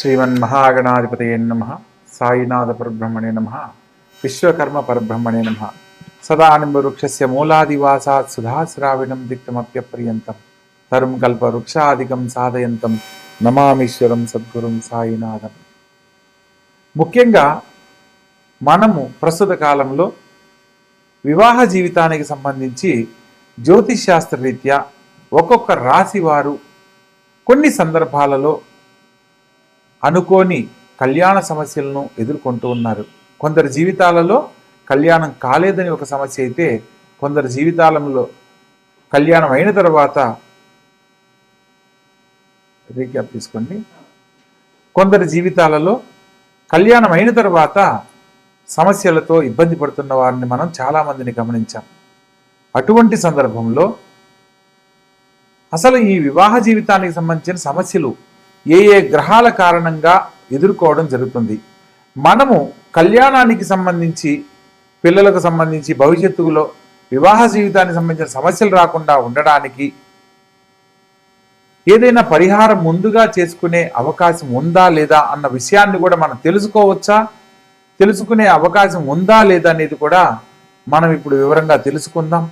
శ్రీమన్మహాగణాధిపతయే నమః. సాయినాథ పరబ్రహ్మణే నమః. విశ్వకర్మ పరబ్రహ్మణే నమః. సదానింబవృక్షస్య మూలాదివాసాత్ సుధాశ్రావిణం దిక్తమప్యప్రియంతం తరుం కల్పవృక్షాదికం సాధయంతం నమామీశ్వరం సద్గురుం సాయినాథం. ముఖ్యంగా మనము ప్రస్తుత కాలంలో వివాహ జీవితానికి సంబంధించి జ్యోతిష్ శాస్త్ర రీత్యా ఒక్కొక్క రాశి వారు కొన్ని సందర్భాలలో అనుకోని కళ్యాణ సమస్యలను ఎదుర్కొంటూ ఉన్నారు. కొందరి జీవితాలలో కళ్యాణం కాలేదని ఒక సమస్య అయితే, కొందరి జీవితాలలో కళ్యాణం అయిన తర్వాత రీక్యాప్ తీసుకోండి. కొందరి జీవితాలలో కళ్యాణం అయిన తర్వాత సమస్యలతో ఇబ్బంది పడుతున్న వారిని మనం చాలామందిని గమనించాం. అటువంటి సందర్భంలో అసలు ఈ వివాహ జీవితానికి సంబంధించిన సమస్యలు ఏ ఏ గ్రహాల కారణంగా ఎదుర్కోవడం జరుగుతుంది, మనము కళ్యాణానికి సంబంధించి పిల్లలకు సంబంధించి భవిష్యత్తులో వివాహ జీవితానికి సంబంధించిన సమస్యలు రాకుండా ఉండడానికి ఏదైనా పరిహారం ముందుగా చేసుకునే అవకాశం ఉందా లేదా అన్న విషయాన్ని కూడా మనం తెలుసుకోవచ్చా, తెలుసుకునే అవకాశం ఉందా లేదా అనేది కూడా మనం ఇప్పుడు వివరంగా తెలుసుకుందాం.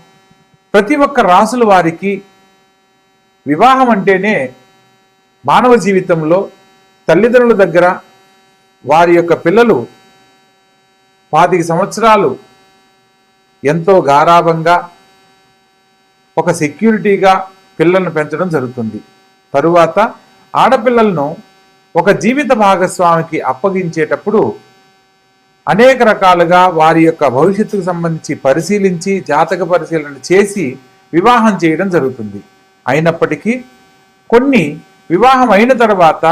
ప్రతి ఒక్క రాసుల వారికి వివాహం అంటేనే మానవ జీవితంలో తల్లిదండ్రుల దగ్గర వారి యొక్క పిల్లలు 25 సంవత్సరాలు ఎంతో గారాభంగా ఒక సెక్యూరిటీగా పిల్లలను పెంచడం జరుగుతుంది. తరువాత ఆడపిల్లలను ఒక జీవిత భాగస్వామికి అప్పగించేటప్పుడు అనేక రకాలుగా వారి యొక్క భవిష్యత్తుకు సంబంధించి పరిశీలించి జాతక పరిశీలన చేసి వివాహం చేయడం జరుగుతుంది. అయినప్పటికీ కొన్ని వివాహం అయిన తర్వాత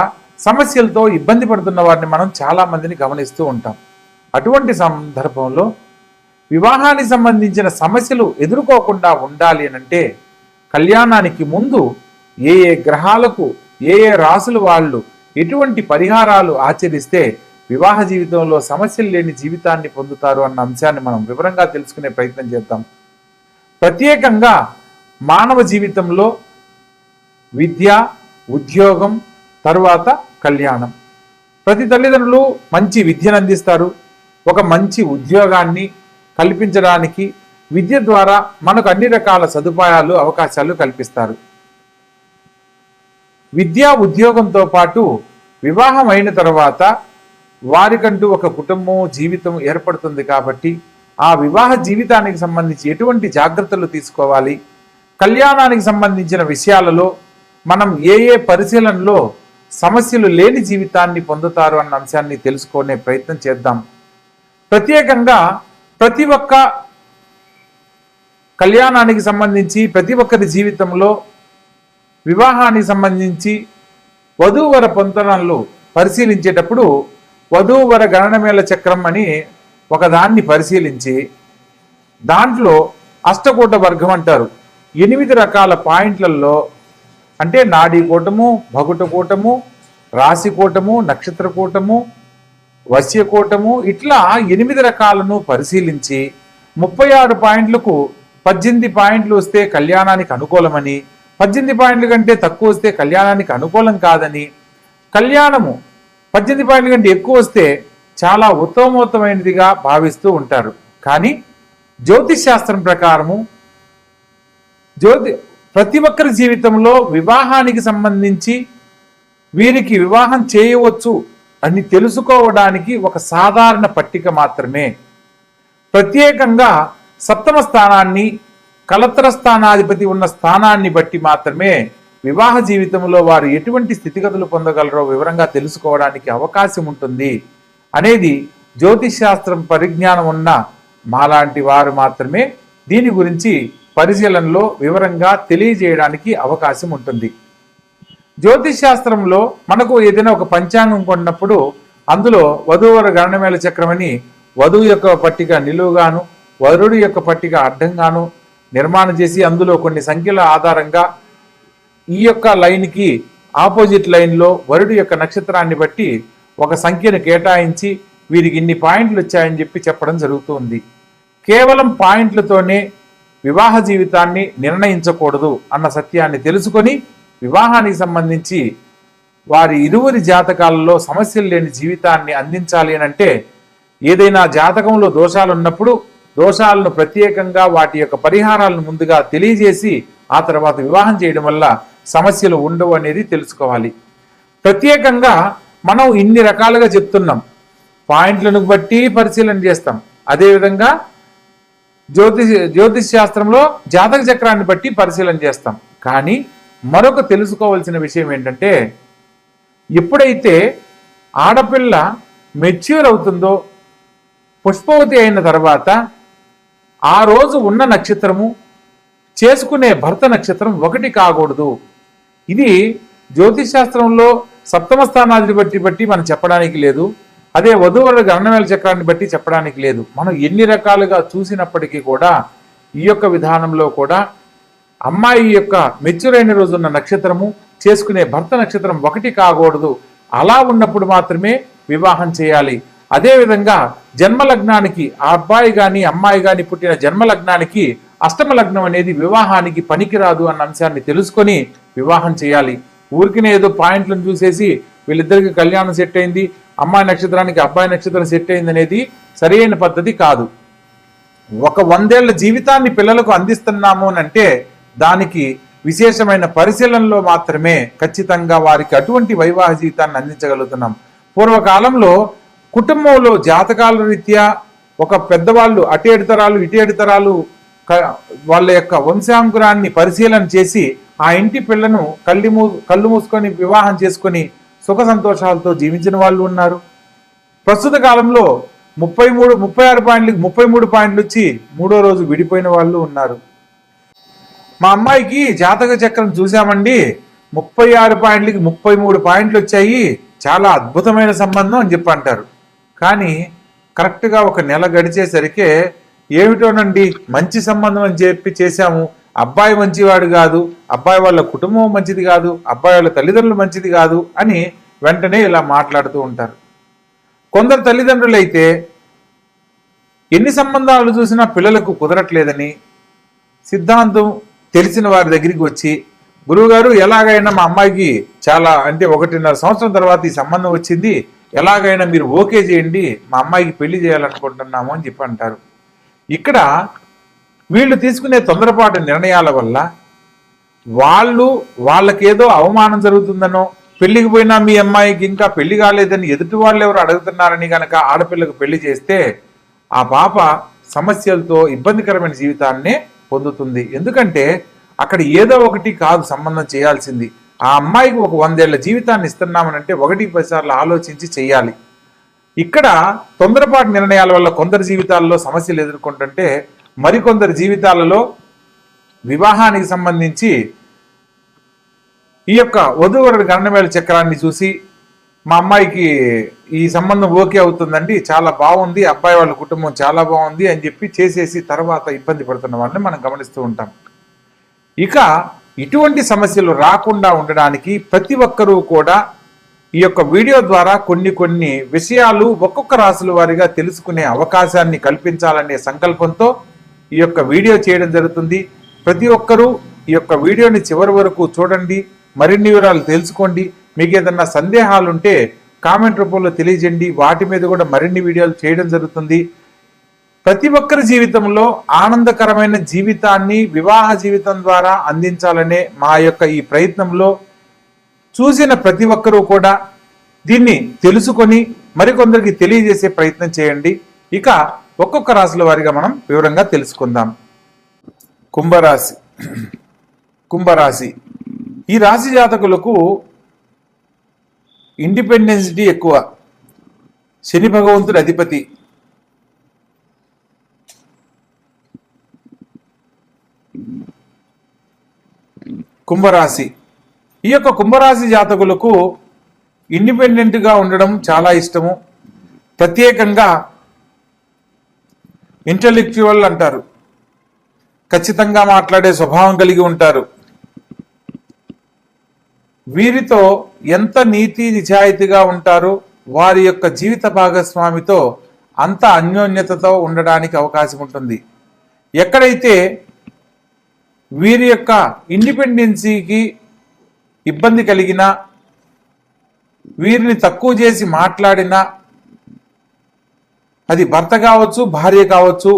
సమస్యలతో ఇబ్బంది పడుతున్న వారిని మనం చాలామందిని గమనిస్తూ ఉంటాం. అటువంటి సందర్భంలో వివాహానికి సంబంధించిన సమస్యలు ఎదుర్కోకుండా ఉండాలి అనంటే కళ్యాణానికి ముందు ఏ ఏ గ్రహాలకు ఏ ఏ రాసులు వాళ్ళు ఎటువంటి పరిహారాలు ఆచరిస్తే వివాహ జీవితంలో సమస్యలు లేని జీవితాన్ని పొందుతారు అన్న అంశాన్ని మనం వివరంగా తెలుసుకునే ప్రయత్నం చేద్దాం. ప్రత్యేకంగా మానవ జీవితంలో విద్య, ఉద్యోగం, తరువాత కళ్యాణం. ప్రతి తల్లిదండ్రులు మంచి విద్యను అందిస్తారు. ఒక మంచి ఉద్యోగాన్ని కల్పించడానికి విద్య ద్వారా మనకు అన్ని రకాల సదుపాయాలు అవకాశాలు కల్పిస్తారు. విద్యా ఉద్యోగంతో పాటు వివాహం అయిన తర్వాత వారికంటూ ఒక కుటుంబం జీవితం ఏర్పడుతుంది. కాబట్టి ఆ వివాహ జీవితానికి సంబంధించి ఎటువంటి జాగ్రత్తలు తీసుకోవాలి, కళ్యాణానికి సంబంధించిన విషయాలలో మనం ఏ ఏ పరిశీలనలో సమస్యలు లేని జీవితాన్ని పొందుతారు అన్న అంశాన్ని తెలుసుకునే ప్రయత్నం చేద్దాం. ప్రత్యేకంగా ప్రతి ఒక్క కళ్యాణానికి సంబంధించి ప్రతి ఒక్కరి జీవితంలో వివాహానికి సంబంధించి వధూవర పొంతనలు పరిశీలించేటప్పుడు వధూవర గణనమేళ చక్రం అని ఒకదాన్ని పరిశీలించి దాంట్లో అష్టకూట వర్గం అంటారు. 8 రకాల పాయింట్లలో అంటే నాడీ కూటము, భగుట కూటము, రాశి కూటము, నక్షత్ర కూటము, వశ్య కూటము, ఇట్లా 8 రకాలను పరిశీలించి 36 పాయింట్లకు 18 పాయింట్లు వస్తే కళ్యాణానికి అనుకూలమని, 18 పాయింట్ల కంటే తక్కువ వస్తే కళ్యాణానికి అనుకూలం కాదని, కళ్యాణము 18 పాయింట్ల కంటే ఎక్కువ వస్తే చాలా ఉత్తమోత్తమైనదిగా భావిస్తూ ఉంటారు. కానీ జ్యోతిష్ శాస్త్రం ప్రకారము ప్రతి ఒక్కరి జీవితంలో వివాహానికి సంబంధించి వీరికి వివాహం చేయవచ్చు అని తెలుసుకోవడానికి ఒక సాధారణ పట్టిక మాత్రమే. ప్రత్యేకంగా సప్తమ స్థానాన్ని, కలత్ర స్థానాధిపతి ఉన్న స్థానాన్ని బట్టి మాత్రమే వివాహ జీవితంలో వారు ఎటువంటి స్థితిగతులు పొందగలరో వివరంగా తెలుసుకోవడానికి అవకాశం ఉంటుంది అనేది జ్యోతిష్ శాస్త్రం పరిజ్ఞానం ఉన్న మాలాంటి వారు మాత్రమే దీని గురించి పరిశీలనలో వివరంగా తెలియజేయడానికి అవకాశం ఉంటుంది. జ్యోతిష్ శాస్త్రంలో మనకు ఏదైనా ఒక పంచాంగం కొన్నప్పుడు అందులో వధూవర గణనమేళ చక్రం అని వధువు యొక్క పట్టిక నిలువుగాను వరుడి యొక్క పట్టిక అడ్డంగాను నిర్మాణం చేసి అందులో కొన్ని సంఖ్యల ఆధారంగా ఈ యొక్క లైన్కి ఆపోజిట్ లైన్లో వరుడి యొక్క నక్షత్రాన్ని బట్టి ఒక సంఖ్యను కేటాయించి వీరికి ఇన్ని పాయింట్లు వచ్చాయని చెప్పడం జరుగుతుంది. కేవలం పాయింట్లతోనే వివాహ జీవితాన్ని నిర్ణయించకూడదు అన్న సత్యాన్ని తెలుసుకొని వివాహానికి సంబంధించి వారి ఇరువురి జాతకాలలో సమస్యలు లేని జీవితాన్ని అందించాలి అని అంటే ఏదైనా జాతకంలో దోషాలు ఉన్నప్పుడు దోషాలను ప్రత్యేకంగా వాటి యొక్క పరిహారాలను ముందుగా తెలియజేసి ఆ తర్వాత వివాహం చేయడం వల్ల సమస్యలు ఉండవు అనేది తెలుసుకోవాలి. ప్రత్యేకంగా మనం ఇన్ని రకాలుగా చెప్తున్నాం, పాయింట్లను బట్టి పరిశీలన చేస్తాం. అదేవిధంగా జ్యోతిష్ శాస్త్రంలో జాతక చక్రాన్ని బట్టి పరిశీలన చేస్తాం. కానీ మరొక తెలుసుకోవాల్సిన విషయం ఏంటంటే ఎప్పుడైతే ఆడపిల్ల మెచ్యూర్ అవుతుందో పుష్పవతి అయిన తర్వాత ఆ రోజు ఉన్న నక్షత్రము చేసుకునే భర్త నక్షత్రం ఒకటి కాకూడదు. ఇది జ్యోతిష్ శాస్త్రంలో సప్తమ స్థానాన్ని బట్టి మనం చెప్పడానికి లేదు. అదే వధూవరుల గణనవేల చక్రాన్ని బట్టి చెప్పడానికి లేదు. మనం ఎన్ని రకాలుగా చూసినప్పటికీ కూడా ఈ యొక్క విధానంలో కూడా అమ్మాయి యొక్క మెచ్యూర్ అయిన రోజున్న నక్షత్రము చేసుకునే భర్త నక్షత్రం ఒకటి కాకూడదు. అలా ఉన్నప్పుడు మాత్రమే వివాహం చేయాలి. అదేవిధంగా జన్మలగ్నానికి ఆ అబ్బాయి కానీ అమ్మాయి కానీ పుట్టిన జన్మలగ్నానికి అష్టమ లగ్నం అనేది వివాహానికి పనికిరాదు అన్న అంశాన్ని తెలుసుకొని వివాహం చేయాలి. ఊరికినే ఏదో పాయింట్లను చూసేసి వీళ్ళిద్దరికి కళ్యాణం సెట్ అయింది, అమ్మాయి నక్షత్రానికి అబ్బాయి నక్షత్రం సెట్ అయింది అనేది సరైన పద్ధతి కాదు. ఒక 100 ఏళ్ల జీవితాన్ని పిల్లలకు అందిస్తున్నాము అని అంటే దానికి విశేషమైన పరిశీలనలో మాత్రమే ఖచ్చితంగా వారికి అటువంటి వైవాహిక జీవితాన్ని అందించగలుగుతున్నాం. పూర్వకాలంలో కుటుంబంలో జాతకాల రీత్యా ఒక పెద్దవాళ్ళు అటు 7 తరాలు ఇటు 7 తరాలు వాళ్ళ యొక్క వంశాంకురాన్ని పరిశీలన చేసి ఆ ఇంటి పిల్లను కళ్ళు మూసుకొని వివాహం చేసుకొని సుఖ సంతోషాలతో జీవించిన వాళ్ళు ఉన్నారు. ప్రస్తుత కాలంలో 36 పాయింట్లకి 33 పాయింట్లు వచ్చి 3వ రోజు విడిపోయిన వాళ్ళు ఉన్నారు. మా అమ్మాయికి జాతక చక్రం చూసామండి, 36 పాయింట్లకి 33 పాయింట్లు వచ్చాయి, చాలా అద్భుతమైన సంబంధం అని చెప్పి అంటారు. కానీ కరెక్ట్గా ఒక నెల గడిచేసరికి ఏమిటోనండి మంచి సంబంధం అని చెప్పి చేశాము, అబ్బాయి మంచివాడు కాదు, అబ్బాయి వాళ్ళ కుటుంబం మంచిది కాదు, అబ్బాయి వాళ్ళ తల్లిదండ్రులు మంచిది కాదు అని వెంటనే ఇలా మాట్లాడుతూ ఉంటారు. కొందరు తల్లిదండ్రులు అయితే ఎన్ని సంబంధాలు చూసినా పిల్లలకు కుదరట్లేదని సిద్ధాంతం తెలిసిన వారి దగ్గరికి వచ్చి, గురువుగారు ఎలాగైనా మా అమ్మాయికి చాలా అంటే 1.5 సంవత్సరం తర్వాత ఈ సంబంధం వచ్చింది, ఎలాగైనా మీరు ఓకే చేయండి, మా అమ్మాయికి పెళ్లి చేయాలనుకుంటున్నాము అని చెప్పి అంటారు. ఇక్కడ వీళ్ళు తీసుకునే తొందరపాటు నిర్ణయాల వల్ల వాళ్ళకేదో అవమానం జరుగుతుందనో, పెళ్లికి పోయినా మీ అమ్మాయికి ఇంకా పెళ్లి కాలేదని ఎదుటి వాళ్ళు ఎవరు అడుగుతున్నారని కనుక ఆడపిల్లకు పెళ్లి చేస్తే ఆ పాప సమస్యలతో ఇబ్బందికరమైన జీవితాన్నే పొందుతుంది. ఎందుకంటే అక్కడ ఏదో ఒకటి కాదు సంబంధం చేయాల్సింది. ఆ అమ్మాయికి ఒక 100 ఏళ్ల జీవితాన్ని ఇస్తున్నామనంటే 1-10 సార్లు ఆలోచించి చెయ్యాలి. ఇక్కడ తొందరపాటు నిర్ణయాల వల్ల కొందరి జీవితాల్లో సమస్యలు ఎదుర్కొంటుంటే మరికొందరి జీవితాలలో వివాహానికి సంబంధించి ఈ యొక్క వధూవరుడి గణనవేల చక్రాన్ని చూసి మా అమ్మాయికి ఈ సంబంధం ఓకే అవుతుందండి, చాలా బాగుంది, అబ్బాయి వాళ్ళ కుటుంబం చాలా బాగుంది అని చెప్పి చేసేసి తర్వాత ఇబ్బంది పడుతున్న వాళ్ళని మనం గమనిస్తూ ఉంటాం. ఇక ఇటువంటి సమస్యలు రాకుండా ఉండడానికి ప్రతి ఒక్కరూ కూడా ఈ యొక్క వీడియో ద్వారా కొన్ని విషయాలు ఒక్కొక్క రాశుల వారిగా తెలుసుకునే అవకాశాన్ని కల్పించాలనే సంకల్పంతో ఈ యొక్క వీడియో చేయడం జరుగుతుంది. ప్రతి ఒక్కరూ ఈ యొక్క వీడియోని చివరి వరకు చూడండి, మరిన్ని వివరాలు తెలుసుకోండి. మీకు ఏదన్నా సందేహాలు ఉంటే కామెంట్ రూపంలో తెలియజేయండి, వాటి మీద కూడా మరిన్ని వీడియోలు చేయడం జరుగుతుంది. ప్రతి ఒక్కరి జీవితంలో ఆనందకరమైన జీవితాన్ని వివాహ జీవితం ద్వారా అందించాలనే మా యొక్క ఈ ప్రయత్నంలో చూసిన ప్రతి ఒక్కరూ కూడా దీన్ని తెలుసుకొని మరికొందరికి తెలియజేసే ప్రయత్నం చేయండి. ఇక ఒక్కొక్క రాశుల వారిగా మనం వివరంగా తెలుసుకుందాం. కుంభరాశి ఈ రాశి జాతకులకు ఇండిపెండెన్సిటీ ఎక్కువ. శని భగవంతుడి అధిపతి. కుంభరాశి ఈ యొక్క కుంభరాశి జాతకులకు ఇండిపెండెంట్గా ఉండడం చాలా ఇష్టము. ప్రత్యేకంగా ఇంటెలెక్చువల్ అంటారు, ఖచ్చితంగా మాట్లాడే స్వభావం కలిగి ఉంటారు. వీరితో ఎంత నీతి నిజాయితీగా ఉంటారో వారి యొక్క జీవిత భాగస్వామితో అంత అన్యోన్యతతో ఉండడానికి అవకాశం ఉంటుంది. ఎక్కడైతే వీరి యొక్క ఇండిపెండెన్సీకి ఇబ్బంది కలిగినా వీరిని తక్కువ చేసి మాట్లాడినా, అది భర్త కావచ్చు, భార్య కావచ్చు,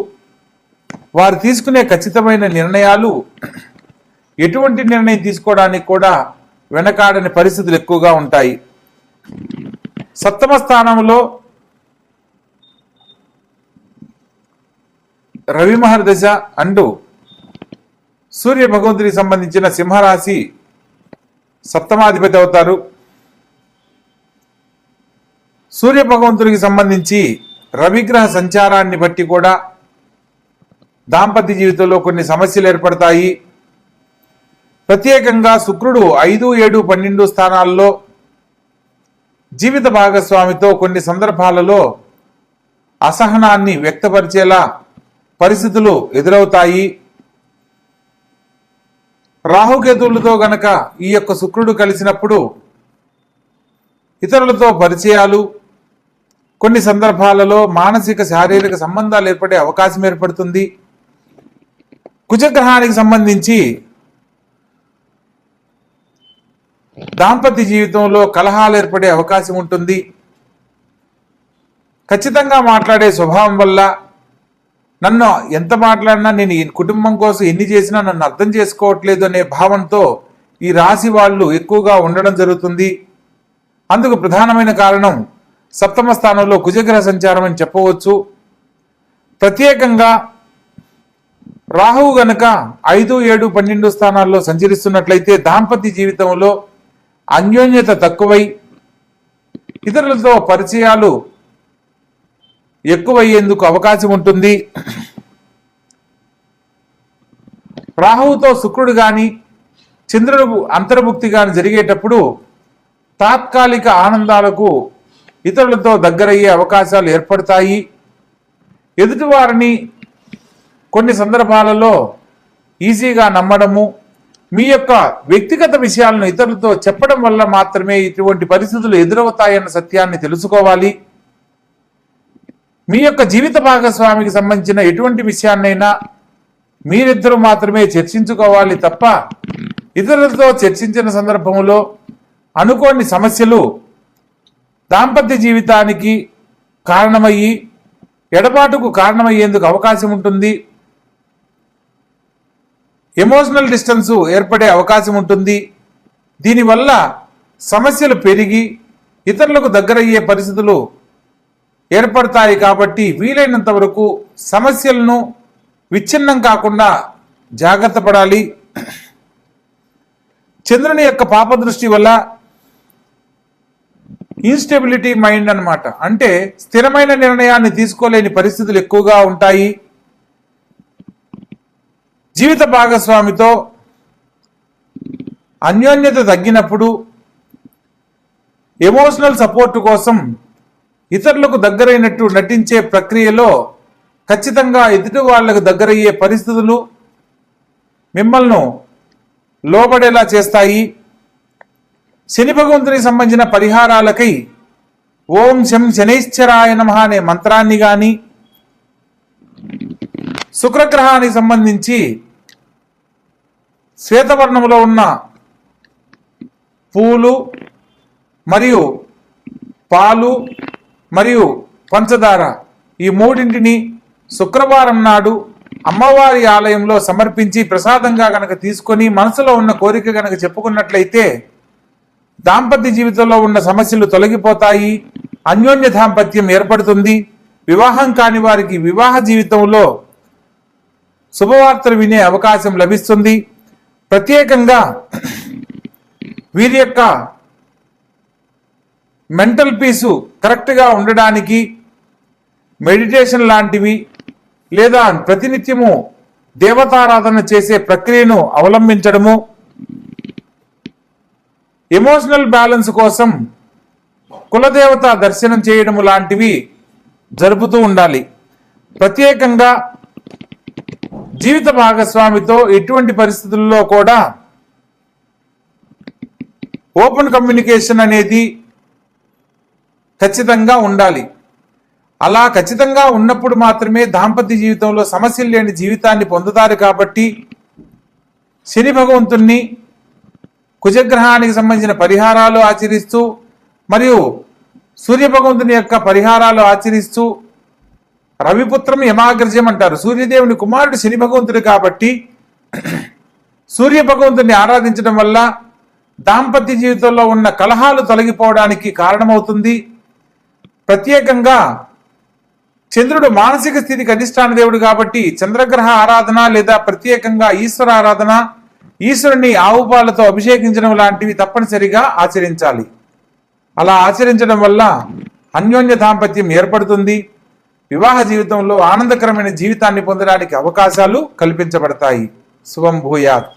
వారు తీసుకునే ఖచ్చితమైన నిర్ణయాలు ఎటువంటి నిర్ణయం తీసుకోవడానికి కూడా వెనకాడని పరిస్థితులు ఎక్కువగా ఉంటాయి. సప్తమ స్థానంలో రవి మహర్దశ అంటూ సూర్య భగవంతుడికి సంబంధించిన సింహరాశి సప్తమాధిపతి అవుతారు. సూర్య భగవంతుడికి సంబంధించి రవిగ్రహ సంచారాన్ని బట్టి కూడా దాంపత్య జీవితంలో కొన్ని సమస్యలు ఏర్పడతాయి. ప్రత్యేకంగా శుక్రుడు 5, 7, 12 స్థానాల్లో జీవిత భాగస్వామితో కొన్ని సందర్భాలలో అసహనాన్ని వ్యక్తపరిచేలా పరిస్థితులు ఎదురవుతాయి. రాహుకేతువులతో గనక ఈ యొక్క శుక్రుడు కలిసినప్పుడు ఇతరులతో పరిచయాలు, కొన్ని సందర్భాలలో మానసిక శారీరక సంబంధాలు ఏర్పడే అవకాశం ఏర్పడుతుంది. కుజగ్రహానికి సంబంధించి దాంపత్య జీవితంలో కలహాలు ఏర్పడే అవకాశం ఉంటుంది. ఖచ్చితంగా మాట్లాడే స్వభావం వల్ల నన్ను ఎంత మాట్లాడినా, నేను ఈ కుటుంబం కోసం ఎన్ని చేసినా నన్ను అర్థం చేసుకోవట్లేదు అనే భావంతో ఈ రాశి వాళ్ళు ఎక్కువగా ఉండడం జరుగుతుంది. అందుకు ప్రధానమైన కారణం సప్తమ స్థానంలో కుజగ్రహ సంచారం అని చెప్పవచ్చు. ప్రత్యేకంగా రాహువు గనక 5, 7, 12 స్థానాల్లో సంచరిస్తున్నట్లయితే దాంపత్య జీవితంలో అన్యోన్యత తక్కువై ఇతరులతో పరిచయాలు ఎక్కువయ్యేందుకు అవకాశం ఉంటుంది. రాహువుతో శుక్రుడు గాని చంద్రుడు అంతర్భుక్తి గాని జరిగేటప్పుడు తాత్కాలిక ఆనందాలకు ఇతరులతో దగ్గరయ్యే అవకాశాలు ఏర్పడతాయి. ఎదుటివారిని కొన్ని సందర్భాలలో ఈజీగా నమ్మడము, మీ యొక్క వ్యక్తిగత విషయాలను ఇతరులతో చెప్పడం వల్ల మాత్రమే ఇటువంటి పరిస్థితులు ఎదురవుతాయన్న సత్యాన్ని తెలుసుకోవాలి. మీ యొక్క జీవిత భాగస్వామికి సంబంధించిన ఎటువంటి విషయాన్నైనా మీరిద్దరూ మాత్రమే చర్చించుకోవాలి తప్ప ఇతరులతో చర్చించిన సందర్భంలో అనుకోని సమస్యలు దాంపత్య జీవితానికి కారణమయ్యి ఎడబాటుకు కారణమయ్యేందుకు అవకాశం ఉంటుంది. ఎమోషనల్ డిస్టెన్స్ ఏర్పడే అవకాశం ఉంటుంది. దీనివల్ల సమస్యలు పెరిగి ఇతరులకు దగ్గరయ్యే పరిస్థితులు ఏర్పడతాయి. కాబట్టి వీలైనంత వరకు సమస్యలను విచ్ఛిన్నం కాకుండా జాగ్రత్త పడాలి. చంద్రుని యొక్క పాప దృష్టి వల్ల ఇన్స్టెబిలిటీ మైండ్ అన్నమాట, అంటే స్థిరమైన నిర్ణయాన్ని తీసుకోలేని పరిస్థితులు ఎక్కువగా ఉంటాయి. జీవిత భాగస్వామితో అన్యోన్యత తగ్గినప్పుడు ఎమోషనల్ సపోర్ట్ కోసం ఇతరులకు దగ్గరైనట్టు నటించే ప్రక్రియలో ఖచ్చితంగా ఎదుటి వాళ్లకు దగ్గరయ్యే పరిస్థితులు మిమ్మల్ని లోబడేలా చేస్తాయి. శని భగవంతునికి సంబంధించిన పరిహారాలకై ఓం శం శనైశ్చరాయ నమః అనే మంత్రాన్ని గాని, శుక్రగ్రహానికి సంబంధించి శ్వేతవర్ణంలో ఉన్న పూలు మరియు పాలు మరియు పంచదార ఈ మూడింటిని శుక్రవారం నాడు అమ్మవారి ఆలయంలో సమర్పించి ప్రసాదంగా గనక తీసుకొని మనసులో ఉన్న కోరిక గనక చెప్పుకున్నట్లయితే దాంపత్య జీవితంలో ఉన్న సమస్యలు తొలగిపోతాయి. అన్యోన్య దాంపత్యం ఏర్పడుతుంది. వివాహం కాని వారికి వివాహ జీవితంలో శుభవార్తలు వినే అవకాశం లభిస్తుంది. ప్రత్యేకంగా వీరి యొక్క మెంటల్ పీసు కరెక్ట్గా ఉండడానికి మెడిటేషన్ లాంటివి లేదా ప్రతినిత్యము దేవతారాధన చేసే ప్రక్రియను అవలంబించడము, ఎమోషనల్ బ్యాలెన్స్ కోసం కులదేవత దర్శనం చేయడము లాంటివి జరుపుతూ ఉండాలి. ప్రత్యేకంగా జీవిత భాగస్వామితో ఎటువంటి పరిస్థితుల్లో కూడా ఓపెన్ కమ్యూనికేషన్ అనేది ఖచ్చితంగా ఉండాలి. అలా ఖచ్చితంగా ఉన్నప్పుడు మాత్రమే దాంపత్య జీవితంలో సమస్యలు లేని జీవితాన్ని పొందుతారు. కాబట్టి శని భగవంతుణ్ణి కుజగ్రహానికి సంబంధించిన పరిహారాలు ఆచరిస్తూ మరియు సూర్యభగవంతుని యొక్క పరిహారాలు ఆచరిస్తూ, రవిపుత్రం యమాగ్రజం అంటారు, సూర్యదేవుని కుమారుడు శని భగవంతుడు కాబట్టి సూర్య భగవంతుని ఆరాధించడం వల్ల దాంపత్య జీవితంలో ఉన్న కలహాలు తొలగిపోవడానికి కారణమవుతుంది. ప్రత్యేకంగా చంద్రుడు మానసిక స్థితికి అధిష్టాన దేవుడు కాబట్టి చంద్రగ్రహ ఆరాధన లేదా ప్రత్యేకంగా ఈశ్వర ఆరాధన, ఈశ్వరుని ఆవు పాలతో అభిషేకించడం లాంటివి తప్పనిసరిగా ఆచరించాలి. అలా ఆచరించడం వల్ల అన్యోన్య దాంపత్యం ఏర్పడుతుంది. వివాహ జీవితంలో ఆనందకరమైన జీవితాన్ని పొందడానికి అవకాశాలు కల్పించబడతాయి. శుభం భూయాత్.